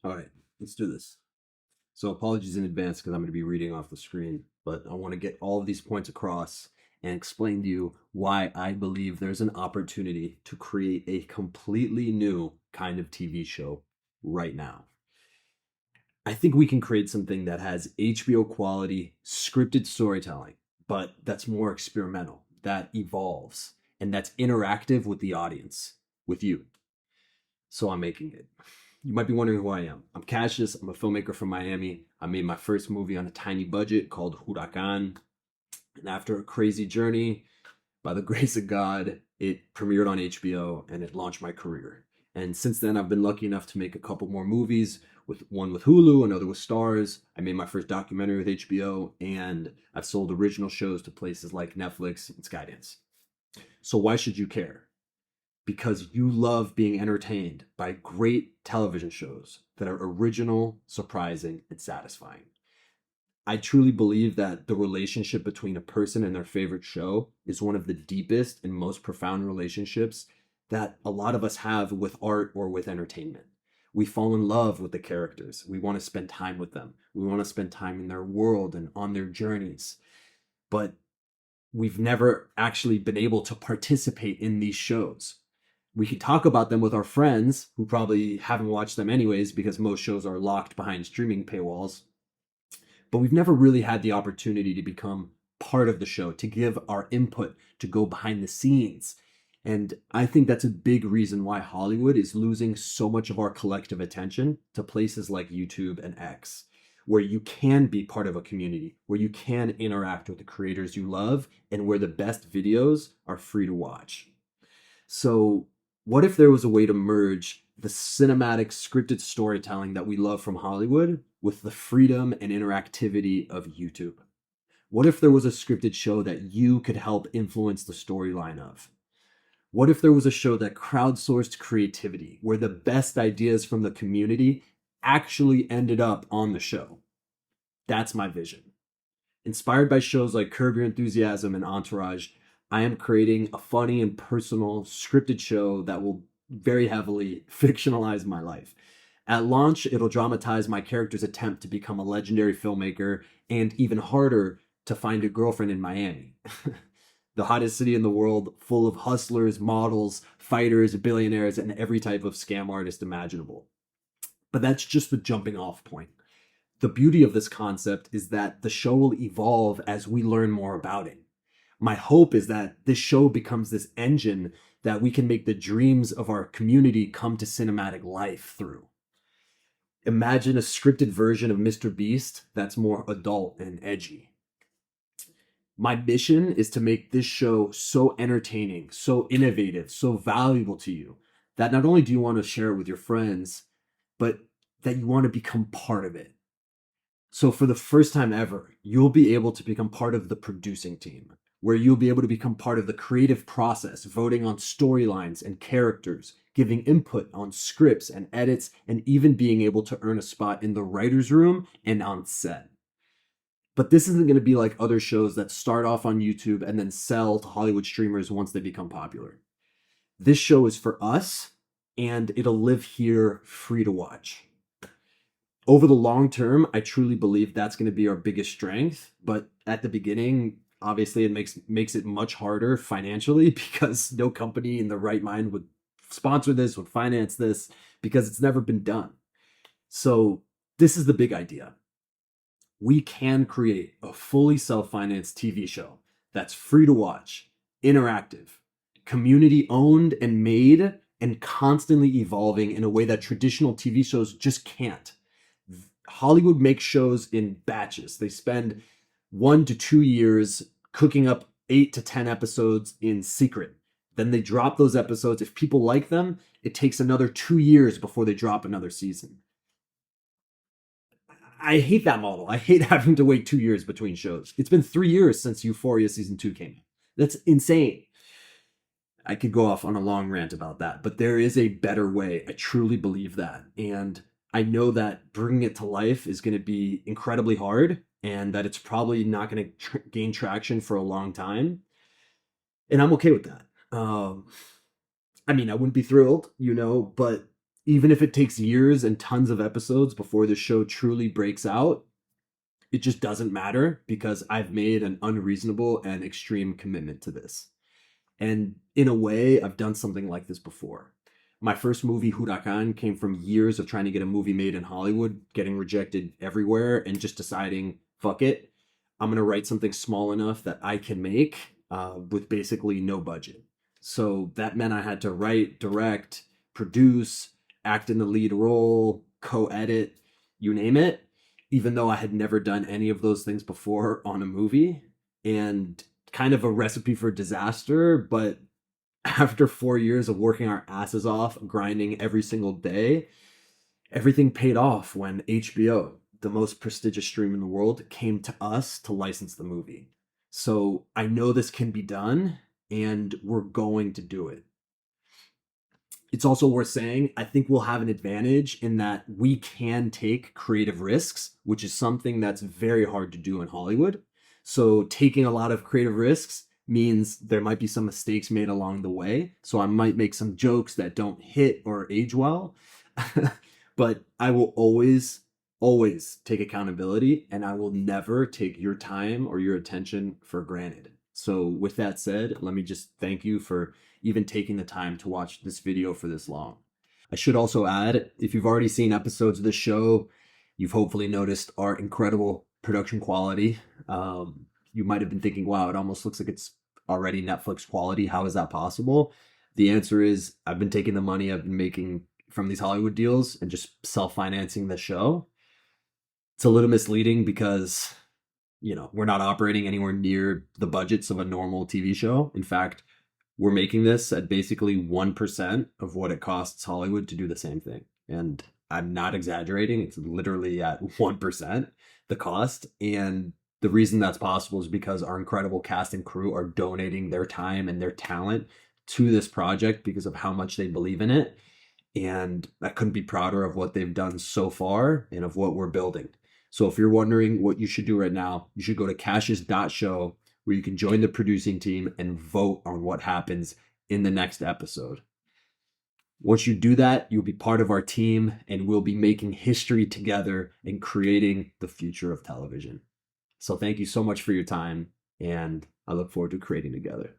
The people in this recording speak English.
All right, let's do this. So apologies in advance because I'm going to be reading off the screen, but I want to get all of these points across and explain to you why I believe there's an opportunity to create a completely new kind of TV show right now. I think we can create something that has HBO quality scripted storytelling, but that's more experimental, that evolves, and that's interactive with the audience, with you. So I'm making it. You might be wondering who I am. I'm Cassius. I'm a filmmaker from Miami. I made my first movie on a tiny budget called Huracan. And after a crazy journey, by the grace of God, it premiered on HBO and it launched my career. And since then, I've been lucky enough to make a couple more movies, with one with Hulu, another with Stars. I made my first documentary with HBO, and I've sold original shows to places like Netflix and Skydance. So why should you care? Because you love being entertained by great television shows that are original, surprising, and satisfying. I truly believe that the relationship between a person and their favorite show is one of the deepest and most profound relationships that a lot of us have with art or with entertainment. We fall in love with the characters. We want to spend time with them. We want to spend time in their world and on their journeys. But we've never actually been able to participate in these shows. We could talk about them with our friends who probably haven't watched them anyways because most shows are locked behind streaming paywalls. But we've never really had the opportunity to become part of the show, to give our input, to go behind the scenes. And I think that's a big reason why Hollywood is losing so much of our collective attention to places like YouTube and X, where you can be part of a community, where you can interact with the creators you love, and where the best videos are free to watch. So, what if there was a way to merge the cinematic scripted storytelling that we love from Hollywood with the freedom and interactivity of YouTube? What if there was a scripted show that you could help influence the storyline of? What if there was a show that crowdsourced creativity, where the best ideas from the community actually ended up on the show? That's my vision. Inspired by shows like Curb Your Enthusiasm and Entourage, I am creating a funny and personal scripted show that will very heavily fictionalize my life. At launch, it'll dramatize my character's attempt to become a legendary filmmaker, and even harder, to find a girlfriend in Miami. The hottest city in the world, full of hustlers, models, fighters, billionaires, and every type of scam artist imaginable. But that's just the jumping off point. The beauty of this concept is that the show will evolve as we learn more about it. My hope is that this show becomes this engine that we can make the dreams of our community come to cinematic life through. Imagine a scripted version of Mr. Beast that's more adult and edgy. My mission is to make this show so entertaining, so innovative, so valuable to you that not only do you want to share it with your friends, but that you want to become part of it. So for the first time ever, you'll be able to become part of the producing team, where you'll be able to become part of the creative process, voting on storylines and characters, giving input on scripts and edits, and even being able to earn a spot in the writer's room and on set. But this isn't going to be like other shows that start off on YouTube and then sell to Hollywood streamers once they become popular. This show is for us, and it'll live here free to watch. Over the long term, I truly believe that's going to be our biggest strength. But at the beginning, obviously, it makes it much harder financially because no company in the right mind would sponsor this, would finance this, because it's never been done. So this is the big idea. We can create a fully self-financed TV show that's free to watch, interactive, community owned and made, and constantly evolving in a way that traditional TV shows just can't. Hollywood makes shows in batches. They spend 1 to 2 years cooking up 8 to 10 episodes in secret. Then they drop those episodes. If people like them, it takes another 2 years before they drop another season. I hate that model. I hate having to wait 2 years between shows. It's been 3 years since Euphoria season 2 came out. That's insane. I could go off on a long rant about that, but there is a better way. I truly believe that. And I know that bringing it to life is going to be incredibly hard and that it's probably not going to gain traction for a long time. And I'm okay with that. I mean, I wouldn't be thrilled, but even if it takes years and tons of episodes before the show truly breaks out, it just doesn't matter because I've made an unreasonable and extreme commitment to this. And in a way, I've done something like this before. My first movie, Huracan, came from years of trying to get a movie made in Hollywood, getting rejected everywhere, and just deciding, fuck it, I'm going to write something small enough that I can make with basically no budget. So that meant I had to write, direct, produce, act in the lead role, co edit, you name it, even though I had never done any of those things before on a movie. And kind of a recipe for disaster, but after 4 years of working our asses off, grinding every single day, everything paid off when HBO, the most prestigious stream in the world, came to us to license the movie. So I know this can be done, and we're going to do it. It's also worth saying, I think we'll have an advantage in that we can take creative risks, which is something that's very hard to do in Hollywood. So taking a lot of creative risks means there might be some mistakes made along the way. So I might make some jokes that don't hit or age well. But I will always take accountability, and I will never take your time or your attention for granted. So with that said, let me just thank you for even taking the time to watch this video for this long. I should also add, if you've already seen episodes of this show, you've hopefully noticed our incredible production quality. You might have been thinking, wow, it almost looks like it's already Netflix quality. How is that possible? The answer is I've been taking the money I've been making from these Hollywood deals and just self-financing the show. It's a little misleading because, we're not operating anywhere near the budgets of a normal TV show. In fact, we're making this at basically 1% of what it costs Hollywood to do the same thing. And I'm not exaggerating. It's literally at 1% the cost. And the reason that's possible is because our incredible cast and crew are donating their time and their talent to this project because of how much they believe in it. And I couldn't be prouder of what they've done so far and of what we're building. So if you're wondering what you should do right now, you should go to Cassius.show where you can join the producing team and vote on what happens in the next episode. Once you do that, you'll be part of our team and we'll be making history together and creating the future of television. So thank you so much for your time, and I look forward to creating together.